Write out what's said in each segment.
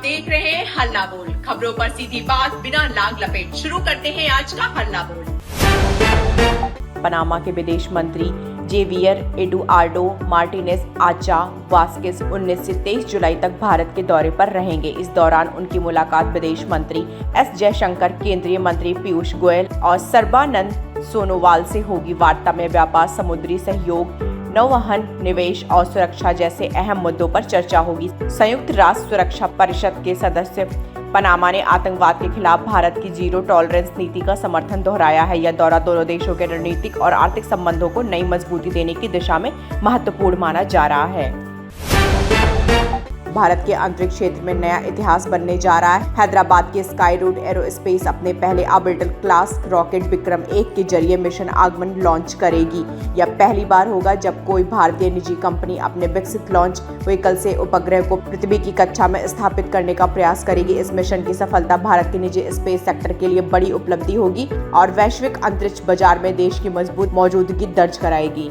देख रहे हैं हल्ला बोल, खबरों पर सीधी बात बिना लाग लपेट। शुरू करते हैं आज का हल्ला बोल। पनामा के विदेश मंत्री जेवियर एडुआर्डो मार्टिनेज आचा वास्केस 19 से 23 जुलाई तक भारत के दौरे पर रहेंगे। इस दौरान उनकी मुलाकात विदेश मंत्री एस जयशंकर, केंद्रीय मंत्री पीयूष गोयल और सर्बानंद सोनोवाल से होगी। वार्ता में व्यापार, समुद्री सहयोग, नौवहन, निवेश और सुरक्षा जैसे अहम मुद्दों पर चर्चा होगी। संयुक्त राष्ट्र सुरक्षा परिषद के सदस्य पनामा ने आतंकवाद के खिलाफ भारत की जीरो टॉलरेंस नीति का समर्थन दोहराया है। यह दौरा दोनों देशों के रणनीतिक और आर्थिक संबंधों को नई मजबूती देने की दिशा में महत्वपूर्ण माना जा रहा है। भारत के अंतरिक्ष क्षेत्र में नया इतिहास बनने जा रहा है। हैदराबाद के स्काई रूट एरोस्पेस अपने पहले ऑर्बिटल क्लास रॉकेट विक्रम 1 के जरिए मिशन आगमन लॉन्च करेगी। यह पहली बार होगा जब कोई भारतीय निजी कंपनी अपने विकसित लॉन्च व्हीकल से उपग्रह को पृथ्वी की कक्षा में स्थापित करने का प्रयास करेगी। इस मिशन की सफलता भारत के निजी स्पेस सेक्टर के लिए बड़ी उपलब्धि होगी और वैश्विक अंतरिक्ष बाजार में देश की मजबूत मौजूदगी दर्ज कराएगी।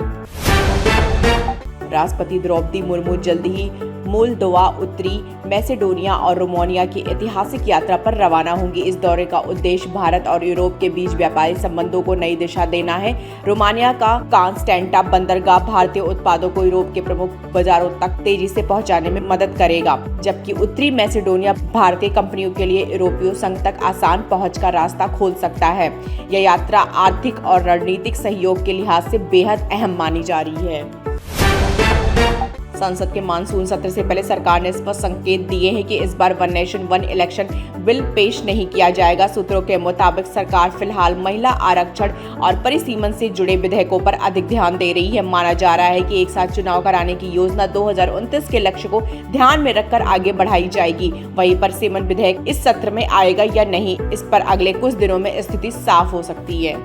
राष्ट्रपति द्रौपदी मुर्मू जल्दी ही मोल्दोवा, उत्तरी मैसेडोनिया और रोमानिया की ऐतिहासिक यात्रा पर रवाना होंगी। इस दौरे का उद्देश्य भारत और यूरोप के बीच व्यापारिक संबंधों को नई दिशा देना है। रोमानिया का कांस्टेंटा बंदरगाह भारतीय उत्पादों को यूरोप के प्रमुख बाजारों तक तेजी से पहुंचाने में मदद करेगा, जबकि उत्तरी मैसेडोनिया भारतीय कंपनियों के लिए यूरोपीय संघ तक आसान पहुंच का रास्ता खोल सकता है। यह यात्रा आर्थिक और रणनीतिक सहयोग के लिहाज से बेहद अहम मानी जा रही है। संसद के मानसून सत्र से पहले सरकार ने स्पष्ट संकेत दिए हैं कि इस बार one nation one election bill पेश नहीं किया जाएगा। सूत्रों के मुताबिक सरकार फिलहाल महिला आरक्षण और परिसीमन से जुड़े विधेयकों पर अधिक ध्यान दे रही है। माना जा रहा है कि एक साथ चुनाव कराने की योजना 2029 के लक्ष्य को ध्यान में रखकर आगे बढ़ाई जाएगी। वहीं परिसीमन विधेयक इस सत्र में आएगा या नहीं, इस पर अगले कुछ दिनों में स्थिति साफ हो सकती है।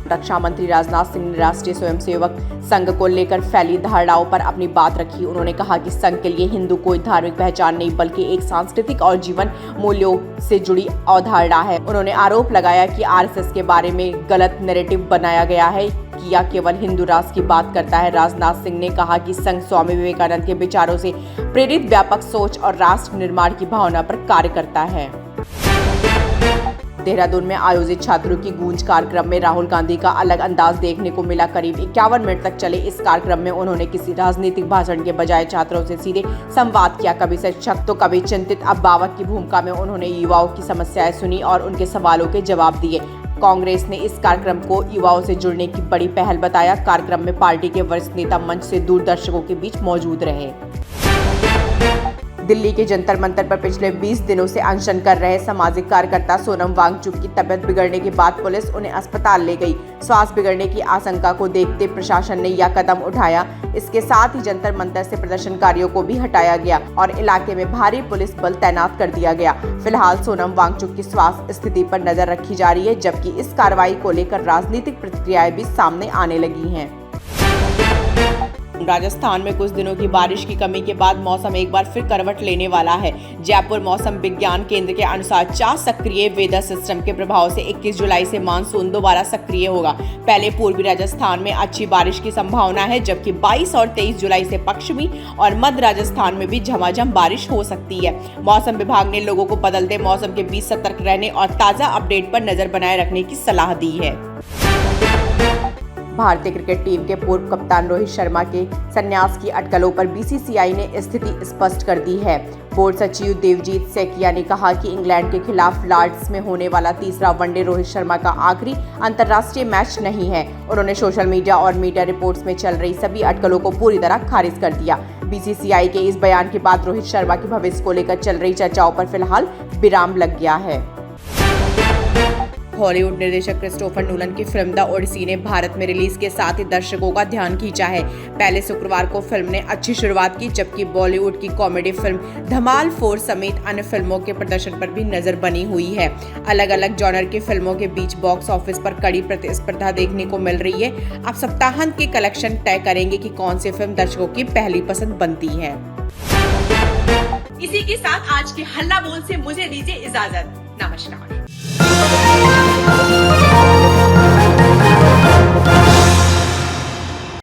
रक्षा मंत्री राजनाथ सिंह ने राष्ट्रीय स्वयंसेवक संघ को लेकर फैली धारणाओं पर अपनी बात रखी। उन्होंने कहा कि संघ के लिए हिंदू कोई धार्मिक पहचान नहीं बल्कि एक सांस्कृतिक और जीवन मूल्यों से जुड़ी अवधारणा है। उन्होंने आरोप लगाया कि आरएसएस के बारे में गलत नैरेटिव बनाया गया है कि यह केवल हिंदू राष्ट्र की बात करता है। राजनाथ सिंह ने कहा कि संघ स्वामी विवेकानंद के विचारों से प्रेरित व्यापक सोच और राष्ट्र निर्माण की भावना पर कार्य करता है। देहरादून में आयोजित छात्रों की गूंज कार्यक्रम में राहुल गांधी का अलग अंदाज देखने को मिला। करीब 51 मिनट तक चले इस कार्यक्रम में उन्होंने किसी राजनीतिक भाषण के बजाय छात्रों से सीधे संवाद किया। कभी शिक्षक तो कभी चिंतित अभिभावक की भूमिका में उन्होंने युवाओं की समस्याएं सुनी और उनके सवालों के जवाब दिए। कांग्रेस ने इस कार्यक्रम को युवाओं से जुड़ने की बड़ी पहल बताया। कार्यक्रम में पार्टी के वरिष्ठ नेता मंच से दूर दर्शकों के बीच मौजूद रहे। दिल्ली के जंतर मंतर पर पिछले 20 दिनों से अनशन कर रहे सामाजिक कार्यकर्ता सोनम वांगचुक की तबीयत बिगड़ने के बाद पुलिस उन्हें अस्पताल ले गई। स्वास्थ्य बिगड़ने की आशंका को देखते प्रशासन ने यह कदम उठाया। इसके साथ ही जंतर मंतर से प्रदर्शनकारियों को भी हटाया गया और इलाके में भारी पुलिस बल तैनात कर दिया गया। फिलहाल सोनम वांगचुक की स्वास्थ्य स्थिति पर नजर रखी जा रही है, जबकि इस कार्रवाई को लेकर राजनीतिक प्रतिक्रियाएं भी सामने आने लगी हैं। राजस्थान में कुछ दिनों की बारिश की कमी के बाद मौसम एक बार फिर करवट लेने वाला है। जयपुर मौसम विज्ञान केंद्र के अनुसार 4 सक्रिय वेदर सिस्टम के प्रभाव से 21 जुलाई से मानसून दोबारा सक्रिय होगा। पहले पूर्वी राजस्थान में अच्छी बारिश की संभावना है, जबकि 22 और 23 जुलाई से पश्चिमी और मध्य राजस्थान में भी झमाझम बारिश हो सकती है। मौसम विभाग ने लोगों को बदलते मौसम के बीच सतर्क रहने और ताजा अपडेट पर नजर बनाए रखने की सलाह दी है। भारतीय क्रिकेट टीम के पूर्व कप्तान रोहित शर्मा के संन्यास की अटकलों पर बीसीसीआई ने स्थिति स्पष्ट कर दी है। बोर्ड सचिव देवजीत सेकिया ने कहा कि इंग्लैंड के खिलाफ लॉर्ड्स में होने वाला तीसरा वनडे रोहित शर्मा का आखिरी अंतर्राष्ट्रीय मैच नहीं है। उन्होंने सोशल मीडिया और मीडिया रिपोर्ट्स में चल रही सभी अटकलों को पूरी तरह खारिज कर दिया। बीसीसीआई के इस बयान के बाद रोहित शर्मा के भविष्य को लेकर चल रही चर्चाओं पर फिलहाल विराम लग गया है। हॉलीवुड निर्देशक क्रिस्टोफर नोलन की फिल्म द ओडिसी ने भारत में रिलीज के साथ ही दर्शकों का ध्यान खींचा है। पहले शुक्रवार को फिल्म ने अच्छी शुरुआत की, जबकि बॉलीवुड की कॉमेडी फिल्म धमाल 4 समेत अन्य फिल्मों के प्रदर्शन पर भी नजर बनी हुई है। अलग अलग जॉनर की फिल्मों के बीच बॉक्स ऑफिस पर कड़ी प्रतिस्पर्धा देखने को मिल रही है। अब सप्ताहांत के कलेक्शन तय करेंगे कि कौन सी फिल्म दर्शकों की पहली पसंद बनती है। इसी के साथ आज के हल्ला बोल से मुझे दीजिए इजाजत। नमस्कार।